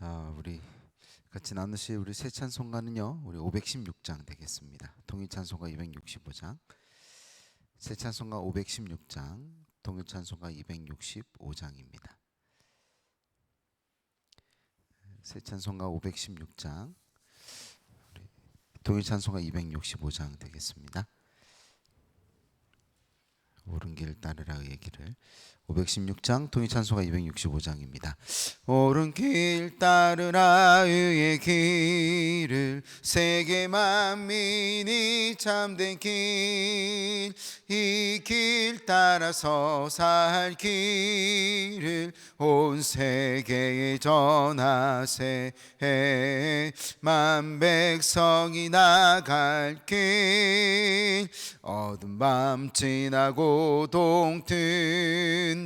우리 같이 나누실 우리 새 찬송가는요, 우리 516장 되겠습니다. 통일 찬송가 265장, 새 찬송가 516장, 통일 찬송가 265장입니다. 새 찬송가 516장, 통일 찬송가 265장 되겠습니다. 옳은 길 따르라 의의 길을. 516장 통일 찬송가 265장입니다. 옳은 길 따르라 의의 길을, 세계 만민이 참된 길, 이 길 따라서 살 길을 온 세계에 전하세. 만 백성이 나갈 길, 어두운 밤 지나고 동튼다.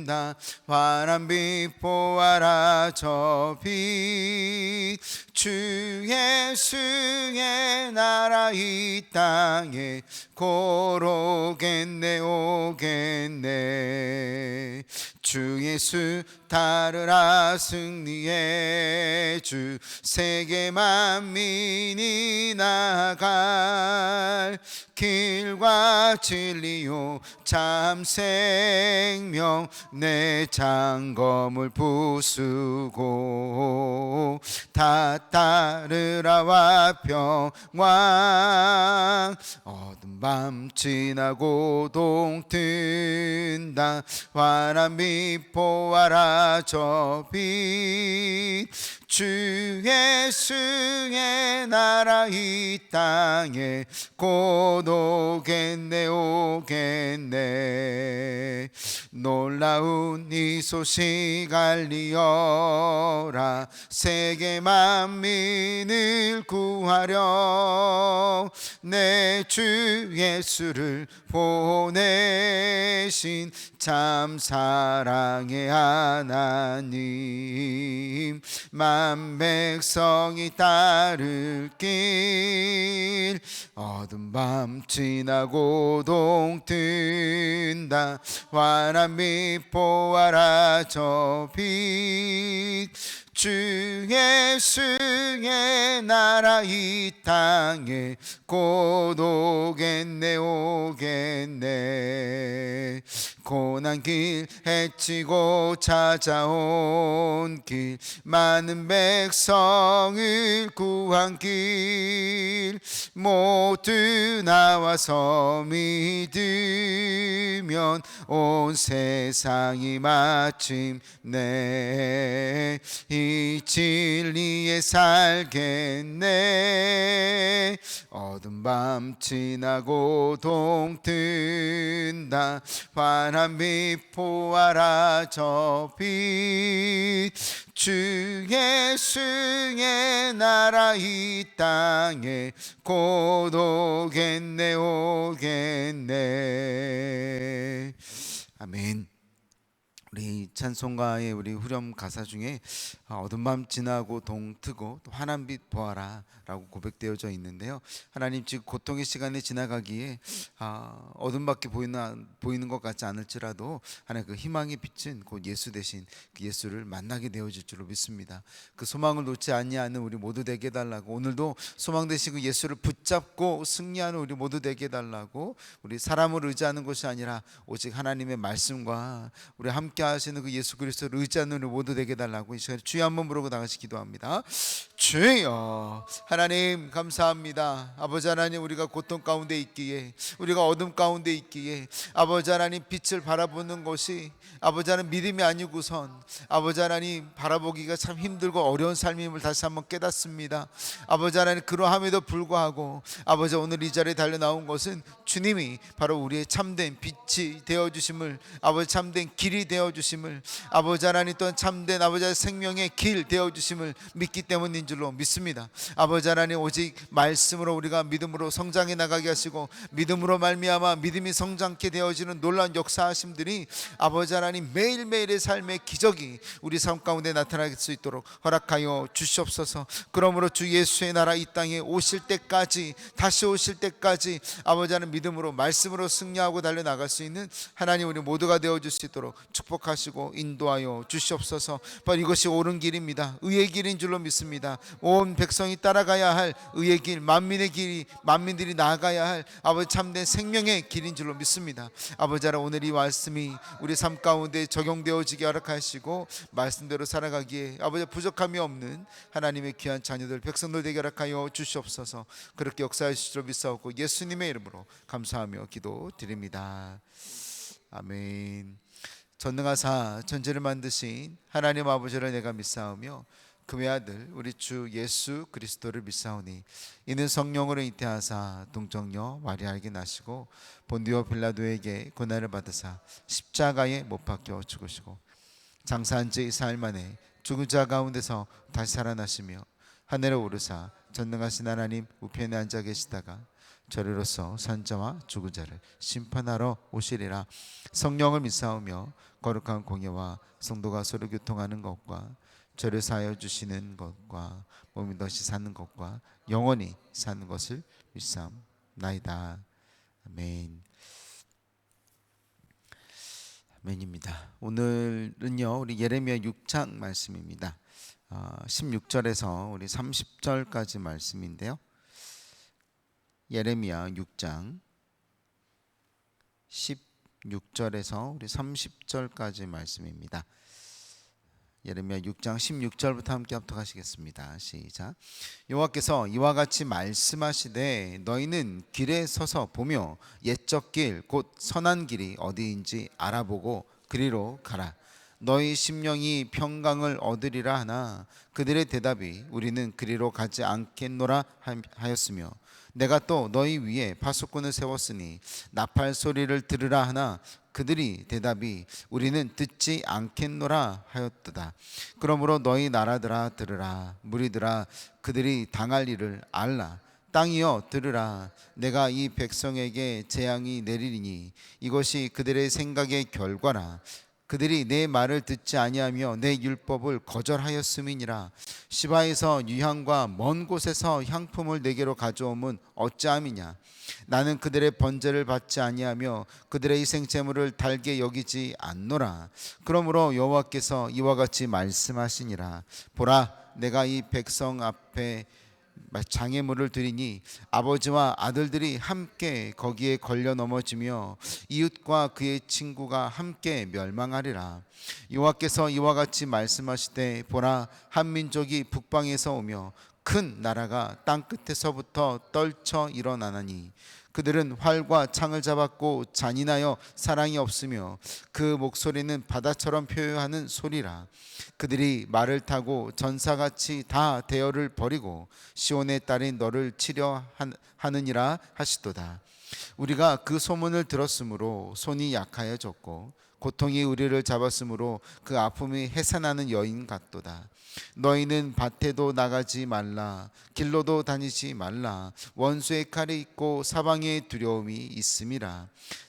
환한빛 보아라 저 빛, 주 예수의 나라 이 땅에 곧 오겠네 오겠네. 주 예수 따르라 승리의 주, 세계 만민이 나갈 길과 진리요 참 생명, 내 장검을 부수고 다 따르라와 평강. 어두운 밤 지나고 동튼다. 환한빛 보아라 저 빛, 주 예수의 나라 이 땅에 곧 오겠네 오겠네. 놀라운 이 소식 알리어라. 세계 만민을 구하려 내 주 예수를 보내신 참 사랑의 하나님. 만 백성이 따를 길, 어두운 밤 지나고 동튼다. 환한빛 보아라 저 빛, 주 예수의 나라 이 땅에 곧 오겠네 오겠네. 고난길 헤치고 찾아온 길, 많은 백성을 구한 길, 모두 나와서 믿으면 온 세상이 마침내 이 진리에 살겠네. 어두운 밤 지나고 동튼다. 환한빛 보아라 저 빛, 주 예수의 나라 이 땅에 곧 오겠네 오겠네. 아멘. 우리 찬송가의 우리 후렴 가사 중에 어두운 밤 지나고 동트고 또 환한빛 보아라 라고 고백되어져 있는데요, 하나님 지금 고통의 시간이 지나가기에 어둠밖에 보이는 것 같지 않을지라도 하나님 그 희망의 빛은 곧 예수 대신 그 예수를 만나게 되어질 줄로 믿습니다. 그 소망을 놓지 아니하는 우리 모두 되게 해달라고, 오늘도 소망 되시고 예수를 붙잡고 승리하는 우리 모두 되게 해달라고, 우리 사람을 의지하는 것이 아니라 오직 하나님의 말씀과 우리 함께 하시는 그 예수 그리스도를 의지하는 우리 모두 되게 해달라고 이 시간에 주여 한번 부르고 나같이 기도합니다. 주여 하나님 감사합니다. 아버지 하나님, 우리가 고통 가운데 있기에, 우리가 어둠 가운데 있기에 아버지 하나님 빛을 바라보는 것이 아버지 하나님 믿음이 아니고선 아버지 하나님 바라보기가 참 힘들고 어려운 삶임을 다시 한번 깨닫습니다. 아버지 하나님, 그러함에도 불구하고 아버지 오늘 이 자리에 달려 나온 것은 주님이 바로 우리의 참된 빛이 되어주심을, 아버지 참된 길이 되어주심을, 아버지 하나님 또한 참된 아버지의 생명의 길 되어주심을 믿기 때문인 줄로 믿습니다. 아버지 하나님, 오직 말씀으로 우리가 믿음으로 성장해 나가게 하시고 믿음으로 말미암아 믿음이 성장케 되어지는 놀라운 역사하심들이 아버지 하나님 매일매일의 삶의 기적이 우리 삶 가운데 나타날 수 있도록 허락하여 주시옵소서. 그러므로 주 예수의 나라 이 땅에 오실 때까지, 다시 오실 때까지 아버지 하나님 믿음으로 말씀으로 승리하고 달려나갈 수 있는 하나님 우리 모두가 되어줄 수 있도록 축복하시고 인도하여 주시옵소서. 바로 이것이 옳은 옳은 길입니다. 의의 길인 줄로 믿습니다. 온 백성이 따라가야 할 의의 길, 만민의 길이, 만민들이 나아가야 할 아버지 참된 생명의 길인 줄로 믿습니다. 아버지 하나님, 오늘 이 말씀이 우리 삶 가운데 적용되어지게 허락하시고 말씀대로 살아가기에 아버지 부족함이 없는 하나님의 귀한 자녀들 백성들 되게 허락하여 주시옵소서. 그렇게 역사하실 줄 믿사옵고 예수님의 이름으로 감사하며 기도드립니다. 아멘. 전능하사 천지를 만드신 하나님 아버지를 내가 믿사오며 그 외아들 우리 주 예수 그리스도를 믿사오니 이는 성령으로 잉태하사 동정녀 마리아에게 나시고 본디오 빌라도에게 고난을 받으사 십자가에 못 박혀 죽으시고 장사한 지 사흘 만에 죽은 자 가운데서 다시 살아나시며 하늘에 오르사 전능하신 하나님 우편에 앉아 계시다가 저리로서 산자와 죽은 자를 심판하러 오시리라. 성령을 믿사오며 거룩한 공예와 성도가 서로 교통하는 것과 죄를 사하여 주시는 것과 몸이 다시 사는 것과 영원히 사는 것을 믿사옵나이다. 아멘. 아멘입니다. 오늘은요 우리 예레미야 6장 말씀입니다. 16절에서 우리 30절까지 말씀인데요. 예레미야 6장 16절에서 우리 30절까지 말씀입니다. 예레미야 6장 16절부터 함께 합독하시겠습니다. 시작. 여호와께서 이와 같이 말씀하시되 너희는 길에 서서 보며 옛적 길 곧 선한 길이 어디인지 알아보고 그리로 가라. 너희 심령이 평강을 얻으리라 하나 그들의 대답이 우리는 그리로 가지 않겠노라 하였으며 내가 또 너희 위에 파수꾼을 세웠으니 나팔 소리를 들으라 하나 그들이 대답이 우리는 듣지 않겠노라 하였도다. 그러므로 너희 나라들아 들으라. 무리들아 그들이 당할 일을 알라. 땅이여 들으라. 내가 이 백성에게 재앙이 내리리니 이것이 그들의 생각의 결과라. 그들이 내 말을 듣지 아니하며 내 율법을 거절하였음이니라. 시바에서 유향과 먼 곳에서 향품을 내게로 가져옴은 어찌함이냐. 나는 그들의 번제를 받지 아니하며 그들의 희생 제물을 달게 여기지 않노라. 그러므로 여호와께서 이와 같이 말씀하시니라. 보라, 내가 이 백성 앞에 장애물을 드리니 아버지와 아들들이 함께 거기에 걸려 넘어지며 이웃과 그의 친구가 함께 멸망하리라. 여호와께서 이와 같이 말씀하시되 보라, 한 민족이 북방에서 오며 큰 나라가 땅 끝에서부터 떨쳐 일어나나니 그들은 활과 창을 잡았고 잔인하여 사랑이 없으며 그 목소리는 바다처럼 표효하는 소리라. 그들이 말을 타고 전사같이 다 대열을 버리고 시온의 딸인 너를 치려 하느니라 하시도다. 우리가 그 소문을 들었으므로 손이 약하여졌고 고통이 우리를 잡았으므로 그 아픔이 해산하는 여인 같도다. 너희는 밭에도 나가지 말라. 길로도 다니지 말라. 원수의 칼이 있고 사방에 두려움이 있음이라.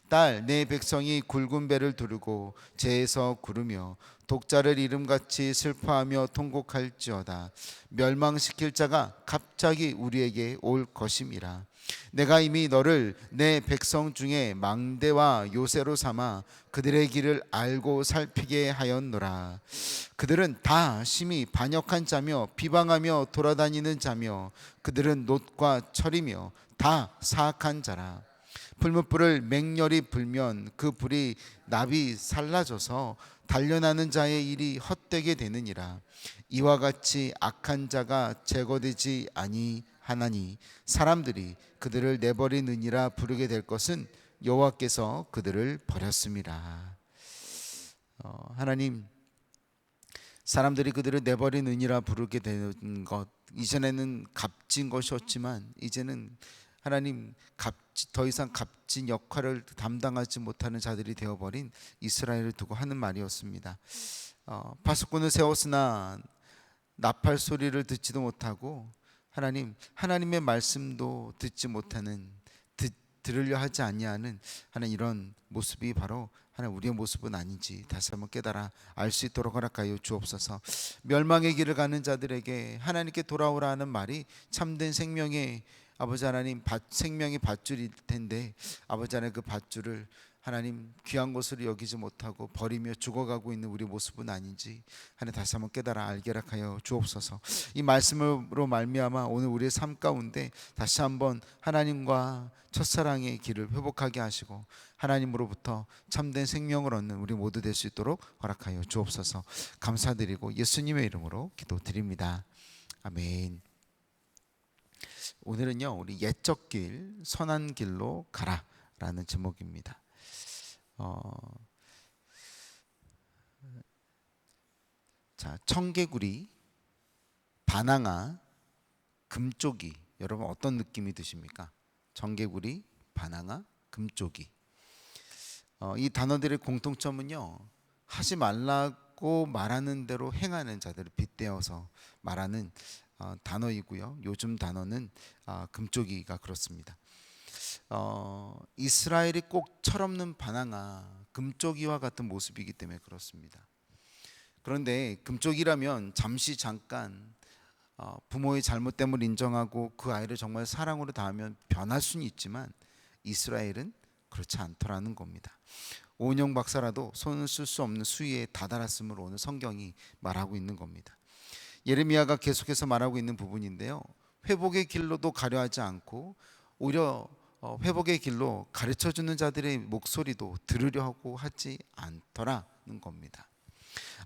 딸, 내 백성이 굵은 배를 두르고 재에서 구르며 독자를 이름같이 슬퍼하며 통곡할지어다. 멸망시킬 자가 갑자기 우리에게 올 것임이라. 내가 이미 너를 내 백성 중에 망대와 요새로 삼아 그들의 길을 알고 살피게 하였노라. 그들은 다 심히 반역한 자며 비방하며 돌아다니는 자며 그들은 놋과 철이며 다 사악한 자라. 풀무불을 맹렬히 불면 그 불이 납이 살라져서 단련하는 자의 일이 헛되게 되느니라. 이와 같이 악한 자가 제거되지 아니하나니 사람들이 그들을 내버리느니라 부르게 될 것은 여호와께서 그들을 버렸습니다. 하나님, 사람들이 그들을 내버리느니라 부르게 되는 것, 이전에는 값진 것이었지만 이제는 하나님 더 이상 값진 역할을 담당하지 못하는 자들이 되어버린 이스라엘을 두고 하는 말이었습니다. 파수꾼을 세웠으나 나팔 소리를 듣지도 못하고 하나님의 말씀도 듣지 못하는, 들으려 하지 아니하는 하는 이런 모습이 바로 하나님 우리의 모습은 아닌지 다시 한번 깨달아 알 수 있도록 허락하여 주옵소서. 멸망의 길을 가는 자들에게 하나님께 돌아오라 하는 말이 참된 생명의 아버지 하나님 생명의 밧줄일 텐데 아버지 하나님 그 밧줄을 하나님 귀한 것으로 여기지 못하고 버리며 죽어가고 있는 우리 모습은 아닌지 하나님 다시 한번 깨달아 알게 하여 주옵소서. 이 말씀으로 말미암아 오늘 우리의 삶 가운데 다시 한번 하나님과 첫사랑의 길을 회복하게 하시고 하나님으로부터 참된 생명을 얻는 우리 모두 될 수 있도록 허락하여 주옵소서. 감사드리고 예수님의 이름으로 기도드립니다. 아멘. 오늘은요, 우리 옛적 길 선한 길로 가라라는 제목입니다. 자, 청개구리, 바나나, 금쪽이, 여러분 어떤 느낌이 드십니까? 청개구리, 바나나, 금쪽이. 이 단어들의 공통점은요, 하지 말라고 말하는 대로 행하는 자들을 빗대어서 말하는 단어이고요. 요즘 단어는 금쪽이가 그렇습니다. 이스라엘이 꼭 철없는 바나나, 금쪽이와 같은 모습이기 때문에 그렇습니다. 그런데 금쪽이라면 잠시 잠깐 부모의 잘못됨을 인정하고 그 아이를 정말 사랑으로 다하면 변할 수는 있지만 이스라엘은 그렇지 않더라는 겁니다. 오은영 박사라도 손을 쓸 수 없는 수위에 다다랐음을 오늘 성경이 말하고 있는 겁니다. 예레미야가 계속해서 말하고 있는 부분인데요, 회복의 길로도 가려 하지 않고 오히려 회복의 길로 가르쳐주는 자들의 목소리도 들으려고 하지 않더라는 겁니다.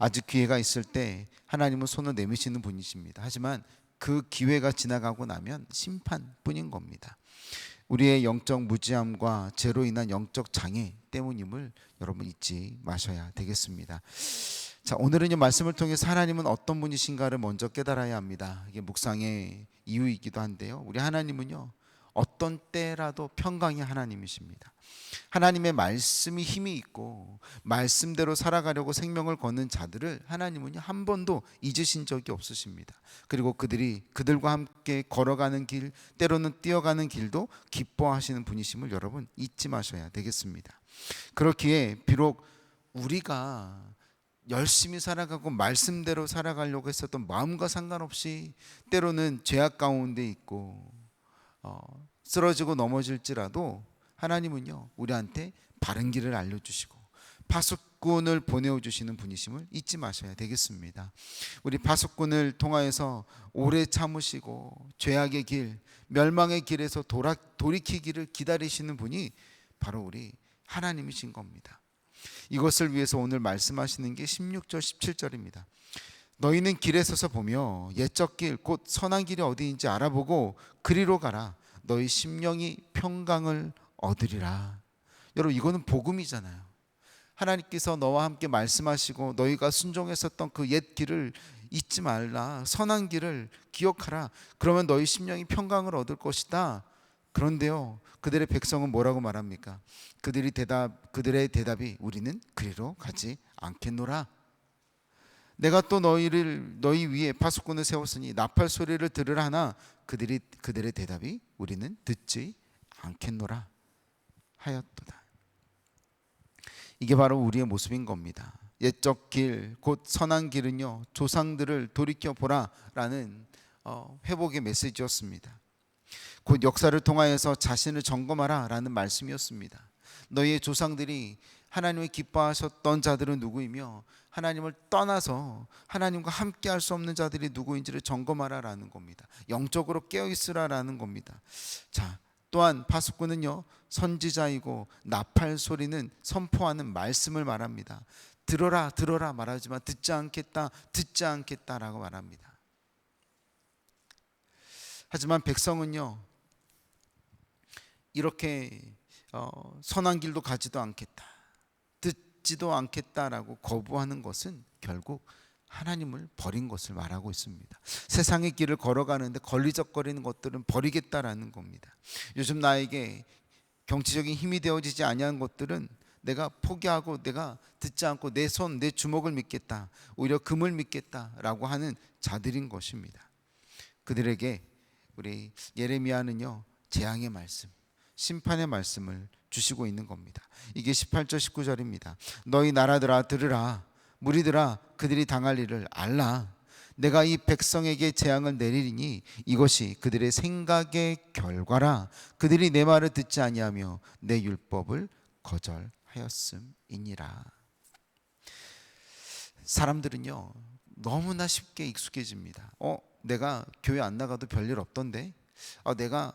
아직 기회가 있을 때 하나님은 손을 내미시는 분이십니다. 하지만 그 기회가 지나가고 나면 심판뿐인 겁니다. 우리의 영적 무지함과 죄로 인한 영적 장애 때문임을 여러분 잊지 마셔야 되겠습니다. 자, 오늘은 이 말씀을 통해서 하나님은 어떤 분이신가를 먼저 깨달아야 합니다. 이게 묵상의 이유이기도 한데요, 우리 하나님은요, 어떤 때라도 평강의 하나님이십니다. 하나님의 말씀이 힘이 있고 말씀대로 살아가려고 생명을 거는 자들을 하나님은요, 한 번도 잊으신 적이 없으십니다. 그리고 그들과 함께 걸어가는 길, 때로는 뛰어가는 길도 기뻐하시는 분이심을 여러분 잊지 마셔야 되겠습니다. 그렇기에 비록 우리가 열심히 살아가고 말씀대로 살아가려고 했었던 마음과 상관없이 때로는 죄악 가운데 있고 쓰러지고 넘어질지라도 하나님은요, 우리한테 바른 길을 알려주시고 파수꾼을 보내주시는 분이심을 잊지 마셔야 되겠습니다. 우리 파수꾼을 통하여서 오래 참으시고 죄악의 길, 멸망의 길에서 돌이키기를 기다리시는 분이 바로 우리 하나님이신 겁니다. 이것을 위해서 오늘 말씀하시는 게 16절 17절입니다. 너희는 길에 서서 보며 옛적 길 곧 선한 길이 어디인지 알아보고 그리로 가라. 너희 심령이 평강을 얻으리라. 여러분, 이거는 복음이잖아요. 하나님께서 너와 함께 말씀하시고 너희가 순종했었던 그 옛 길을 잊지 말라. 선한 길을 기억하라. 그러면 너희 심령이 평강을 얻을 것이다. 그런데요, 그들의 백성은 뭐라고 말합니까? 그들의 대답이 우리는 그리로 가지 않겠노라. 내가 또 너희 위에 파수꾼을 세웠으니 나팔 소리를 들으라 하나 그들의 대답이 우리는 듣지 않겠노라 하였도다. 이게 바로 우리의 모습인 겁니다. 옛적 길 곧 선한 길은요, 조상들을 돌이켜 보라라는 회복의 메시지였습니다. 곧 역사를 통하여서 자신을 점검하라라는 말씀이었습니다. 너희의 조상들이 하나님을 기뻐하셨던 자들은 누구이며 하나님을 떠나서 하나님과 함께 할 수 없는 자들이 누구인지를 점검하라라는 겁니다. 영적으로 깨어있으라라는 겁니다. 자, 또한 파수꾼은요, 선지자이고 나팔 소리는 선포하는 말씀을 말합니다. 들어라 들어라 말하지만 듣지 않겠다라고 말합니다. 하지만 백성은요, 이렇게 선한 길도 가지도 않겠다, 듣지도 않겠다라고 거부하는 것은 결국 하나님을 버린 것을 말하고 있습니다. 세상의 길을 걸어가는데 걸리적거리는 것들은 버리겠다라는 겁니다. 요즘 나에게 경치적인 힘이 되어지지 아니한 것들은 내가 포기하고 내가 듣지 않고 내 손, 내 주먹을 믿겠다, 오히려 금을 믿겠다라고 하는 자들인 것입니다. 그들에게 우리 예레미야는요, 재앙의 말씀, 심판의 말씀을 주시고 있는 겁니다. 이게 18절 19절입니다. 너희 나라들아 들으라, 무리들아 그들이 당할 일을 알라. 내가 이 백성에게 재앙을 내리리니 이것이 그들의 생각의 결과라. 그들이 내 말을 듣지 아니하며 내 율법을 거절하였도다. 하였음이니라. 사람들은요 너무나 쉽게 익숙해집니다. 내가 교회 안 나가도 별일 없던데, 내가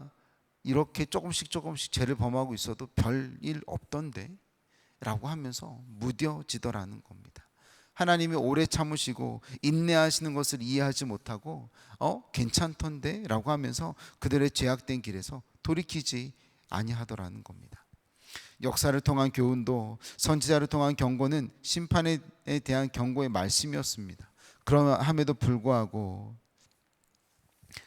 이렇게 조금씩 죄를 범하고 있어도 별일 없던데 라고 하면서 무뎌지더라는 겁니다. 하나님이 오래 참으시고 인내하시는 것을 이해하지 못하고 괜찮던데 라고 하면서 그들의 죄악된 길에서 돌이키지 아니하더라는 겁니다. 역사를 통한 교훈도 선지자를 통한 경고는 심판에 대한 경고의 말씀이었습니다. 그럼에도 불구하고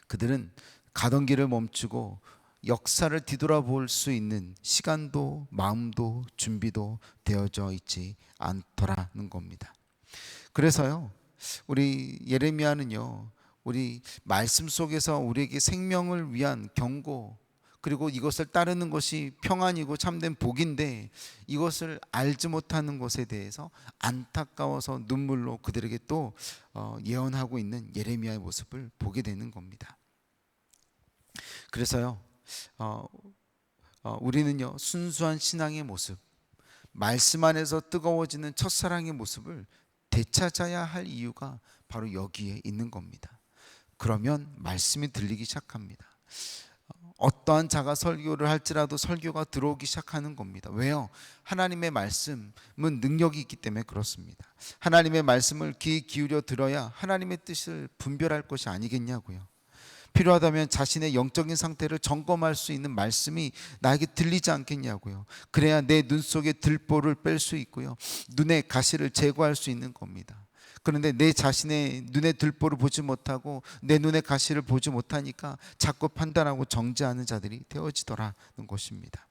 그들은 가던 길을 멈추고 역사를 뒤돌아볼 수 있는 시간도 마음도 준비도 되어져 있지 않더라는 겁니다. 그래서요 우리 예레미야는요 우리 말씀 속에서 우리에게 생명을 위한 경고, 그리고 이것을 따르는 것이 평안이고 참된 복인데 이것을 알지 못하는 것에 대해서 안타까워서 눈물로 그들에게 또 예언하고 있는 예레미야의 모습을 보게 되는 겁니다. 그래서요 우리는요 순수한 신앙의 모습, 말씀 안에서 뜨거워지는 첫사랑의 모습을 되찾아야 할 이유가 바로 여기에 있는 겁니다. 그러면 말씀이 들리기 시작합니다. 어떠한 자가 설교를 할지라도 설교가 들어오기 시작하는 겁니다. 왜요? 하나님의 말씀은 능력이 있기 때문에 그렇습니다. 하나님의 말씀을 귀 기울여 들어야 하나님의 뜻을 분별할 것이 아니겠냐고요. 필요하다면 자신의 영적인 상태를 점검할 수 있는 말씀이 나에게 들리지 않겠냐고요. 그래야 내 눈 속에 들보를 뺄 수 있고요, 눈의 가시를 제거할 수 있는 겁니다. 그런데 내 자신의 눈에 들보를 보지 못하고 내 눈의 가시를 보지 못하니까 자꾸 판단하고 정죄하는 자들이 되어지더라는 것입니다.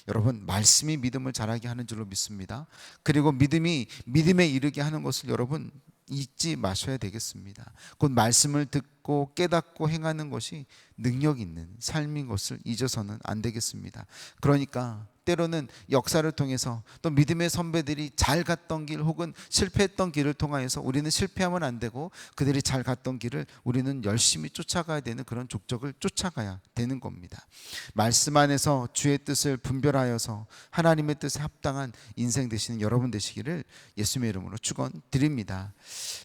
여러분, 말씀이 믿음을 자라게 하는 줄로 믿습니다. 그리고 믿음이 믿음에 이르게 하는 것을 여러분 잊지 마셔야 되겠습니다. 곧 말씀을 듣고 깨닫고 행하는 것이 능력 있는 삶인 것을 잊어서는 안 되겠습니다. 그러니까 때로는 역사를 통해서 또 믿음의 선배들이 잘 갔던 길 혹은 실패했던 길을 통하여서 우리는 실패하면 안 되고 그들이 잘 갔던 길을 우리는 열심히 쫓아가야 되는 그런 족적을 쫓아가야 되는 겁니다. 말씀 안에서 주의 뜻을 분별하여서 하나님의 뜻에 합당한 인생 되시는 여러분 되시기를 예수님의 이름으로 축원드립니다.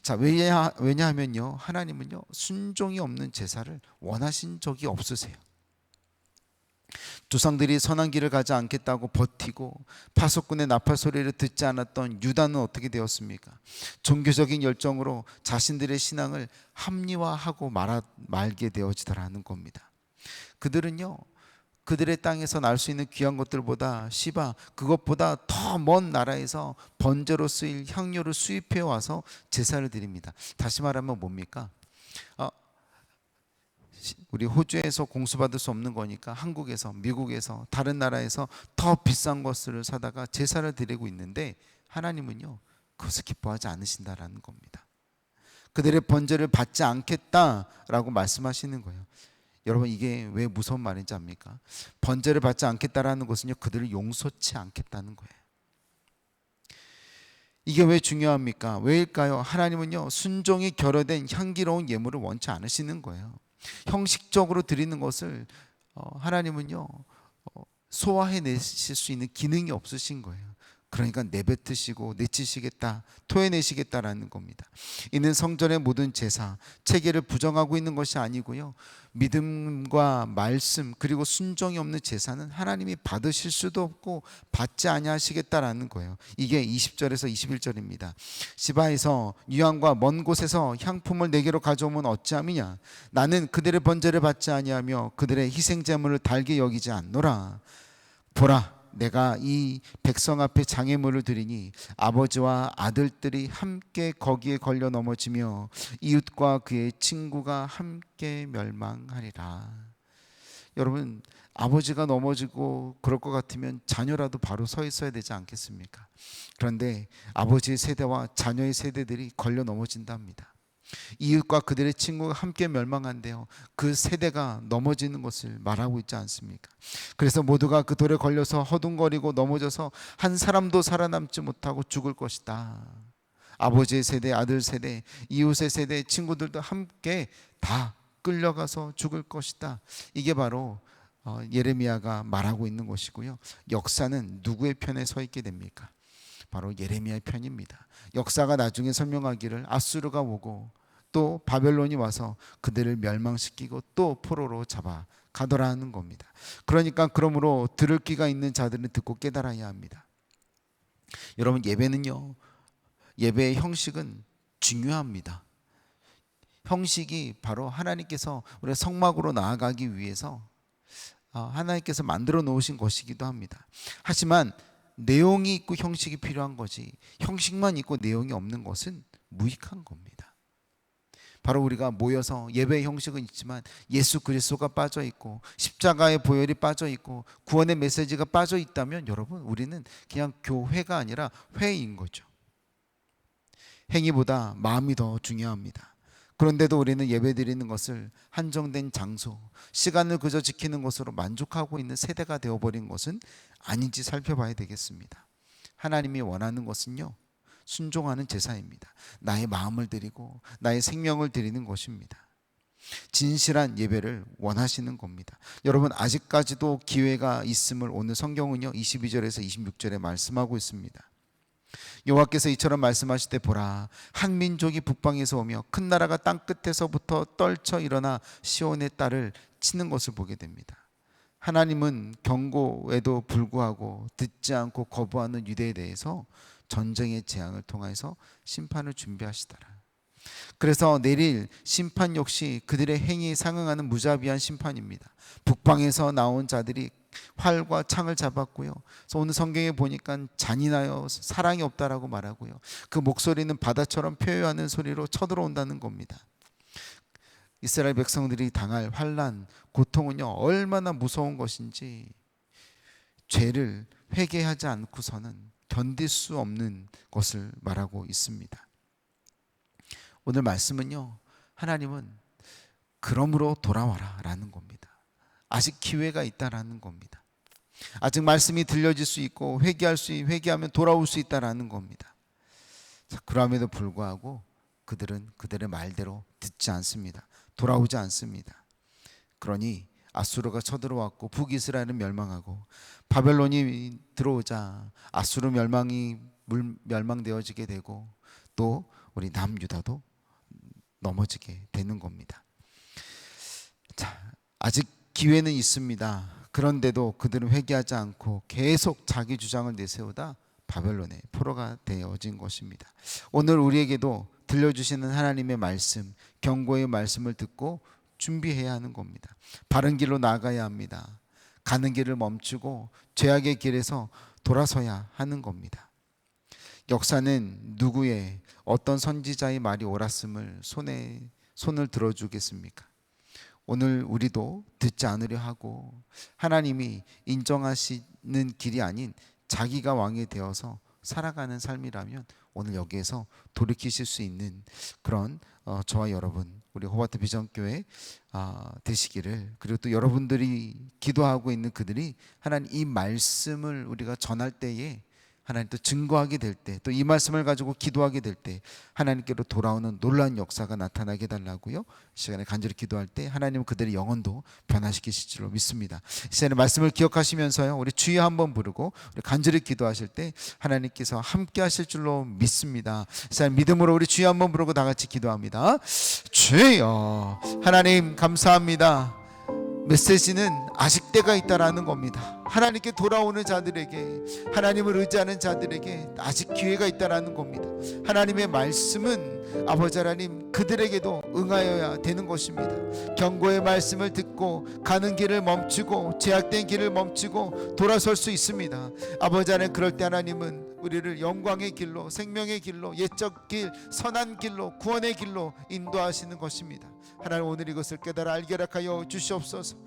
자, 왜냐하면요 하나님은요 순종이 없는 제사를 원하신 적이 없으세요. 조상들이 선한 길을 가지 않겠다고 버티고 파수꾼의 나팔 소리를 듣지 않았던 유다는 어떻게 되었습니까? 종교적인 열정으로 자신들의 신앙을 합리화하고 말게 되어지더라는 겁니다. 그들은요 그들의 땅에서 날 수 있는 귀한 것들보다 그것보다 더 먼 나라에서 번제로 쓰일 향료를 수입해 와서 제사를 드립니다. 다시 말하면 뭡니까? 우리 호주에서 공수받을 수 없는 거니까 한국에서, 미국에서, 다른 나라에서 더 비싼 것을 사다가 제사를 드리고 있는데 하나님은요 그것을 기뻐하지 않으신다라는 겁니다. 그들의 번제를 받지 않겠다라고 말씀하시는 거예요. 여러분, 이게 왜 무서운 말인지 압니까? 번제를 받지 않겠다라는 것은요 그들을 용서치 않겠다는 거예요. 이게 왜 중요합니까? 왜일까요? 하나님은요 순종이 결여된 향기로운 예물을 원치 않으시는 거예요. 형식적으로 드리는 것을 하나님은요 소화해 내실 수 있는 기능이 없으신 거예요. 그러니까 내뱉으시고 내치시겠다, 토해내시겠다라는 겁니다. 이는 성전의 모든 제사, 체계를 부정하고 있는 것이 아니고요, 믿음과 말씀 그리고 순종이 없는 제사는 하나님이 받으실 수도 없고 받지 아니하시겠다라는 거예요. 이게 20절에서 21절입니다. 시바에서 유황과 먼 곳에서 향품을 내게로 가져오면 어찌함이냐? 나는 그들의 번제를 받지 아니하며 그들의 희생 제물을 달게 여기지 않노라. 보라, 내가 이 백성 앞에 장애물을 드리니 아버지와 아들들이 함께 거기에 걸려 넘어지며 이웃과 그의 친구가 함께 멸망하리라. 여러분, 아버지가 넘어지고 그럴 것 같으면 자녀라도 바로 서 있어야 되지 않겠습니까? 그런데 아버지의 세대와 자녀의 세대들이 걸려 넘어진답니다. 이웃과 그들의 친구가 함께 멸망한대요. 그 세대가 넘어지는 것을 말하고 있지 않습니까? 그래서 모두가 그 돌에 걸려서 허둥거리고 넘어져서 한 사람도 살아남지 못하고 죽을 것이다. 아버지의 세대, 아들 세대, 이웃의 세대, 친구들도 함께 다 끌려가서 죽을 것이다. 이게 바로 예레미야가 말하고 있는 것이고요. 역사는 누구의 편에 서 있게 됩니까? 바로 예레미야의 편입니다. 역사가 나중에 설명하기를 아수르가 오고 또 바벨론이 와서 그들을 멸망시키고 또 포로로 잡아 가더라는 겁니다. 그러므로 들을 귀가 있는 자들은 듣고 깨달아야 합니다. 여러분, 예배의 형식은 중요합니다. 형식이 바로 하나님께서 우리가 성막으로 나아가기 위해서 하나님께서 만들어 놓으신 것이기도 합니다. 하지만 내용이 있고 형식이 필요한 거지, 형식만 있고 내용이 없는 것은 무익한 겁니다. 바로 우리가 모여서 예배의 형식은 있지만 예수 그리스도가 빠져 있고 십자가의 보혈이 빠져 있고 구원의 메시지가 빠져 있다면 여러분, 우리는 그냥 교회가 아니라 회인 거죠. 행위보다 마음이 더 중요합니다. 그런데도 우리는 예배드리는 것을 한정된 장소, 시간을 그저 지키는 것으로 만족하고 있는 세대가 되어버린 것은 아닌지 살펴봐야 되겠습니다. 하나님이 원하는 것은요, 순종하는 제사입니다. 나의 마음을 드리고 나의 생명을 드리는 것입니다. 진실한 예배를 원하시는 겁니다. 여러분, 아직까지도 기회가 있음을 오늘 성경은요 22절에서 26절에 말씀하고 있습니다. 여호와께서 이처럼 말씀하실 때 보라, 한 민족이 북방에서 오며 큰 나라가 땅 끝에서부터 떨쳐 일어나 시온의 딸을 치는 것을 보게 됩니다. 하나님은 경고에도 불구하고 듣지 않고 거부하는 유대에 대해서 전쟁의 재앙을 통해서 심판을 준비하시더라. 그래서 내릴 심판 역시 그들의 행위에 상응하는 무자비한 심판입니다. 북방에서 나온 자들이 활과 창을 잡았고요. 그래서 오늘 성경에 보니까 잔인하여 사랑이 없다라고 말하고요. 그 목소리는 바다처럼 표효하는 소리로 쳐들어온다는 겁니다. 이스라엘 백성들이 당할 환난, 고통은요 얼마나 무서운 것인지 죄를 회개하지 않고서는 견딜 수 없는 것을 말하고 있습니다. 오늘 말씀은요, 하나님은 그러므로 돌아와라 라는 겁니다. 아직 기회가 있다라는 겁니다. 아직 말씀이 들려질 수 있고 회개하면 돌아올 수 있다라는 겁니다. 그럼에도 불구하고 그들은 그들의 말대로 듣지 않습니다. 돌아오지 않습니다. 그러니 아수르가 쳐들어왔고 북이스라엘은 멸망하고 바벨론이 들어오자 아수르 멸망되어지게 되고 또 우리 남유다도 넘어지게 되는 겁니다. 자, 아직 기회는 있습니다. 그런데도 그들은 회개하지 않고 계속 자기 주장을 내세우다 바벨론의 포로가 되어진 것입니다. 오늘 우리에게도 들려주시는 하나님의 말씀, 경고의 말씀을 듣고 준비해야 하는 겁니다. 바른 길로 나아가야 합니다. 가는 길을 멈추고 죄악의 길에서 돌아서야 하는 겁니다. 역사는 누구의 어떤 선지자의 말이 옳았음을 손을 들어주겠습니까? 오늘 우리도 듣지 않으려 하고 하나님이 인정하시는 길이 아닌 자기가 왕이 되어서 살아가는 삶이라면 오늘 여기에서 돌이키실 수 있는 그런 저와 여러분, 우리 호바트 비전교회 되시기를, 그리고 또 여러분들이 기도하고 있는 그들이 하나님 이 말씀을 우리가 전할 때에 하나님 또 증거하게 될 때, 또 이 말씀을 가지고 기도하게 될 때 하나님께로 돌아오는 놀라운 역사가 나타나게 해달라고요. 이 시간에 간절히 기도할 때 하나님은 그들의 영혼도 변화시키실 줄로 믿습니다. 이 시간에 말씀을 기억하시면서요, 우리 주여 한번 부르고 우리 간절히 기도하실 때 하나님께서 함께 하실 줄로 믿습니다. 이 시간 믿음으로 우리 주여 한번 부르고 다 같이 기도합니다. 주여, 하나님 감사합니다. 메시지는 아직 때가 있다라는 겁니다. 하나님께 돌아오는 자들에게, 하나님을 의지하는 자들에게 아직 기회가 있다라는 겁니다. 하나님의 말씀은 아버지 하나님 그들에게도 응하여야 되는 것입니다. 경고의 말씀을 듣고 가는 길을 멈추고 죄악된 길을 멈추고 돌아설 수 있습니다. 아버지 하나님, 그럴 때 하나님은 우리를 영광의 길로, 생명의 길로, 옛적 길, 선한 길로, 구원의 길로 인도하시는 것입니다. 하나님, 오늘 이것을 깨달아 알게 하여 주시옵소서.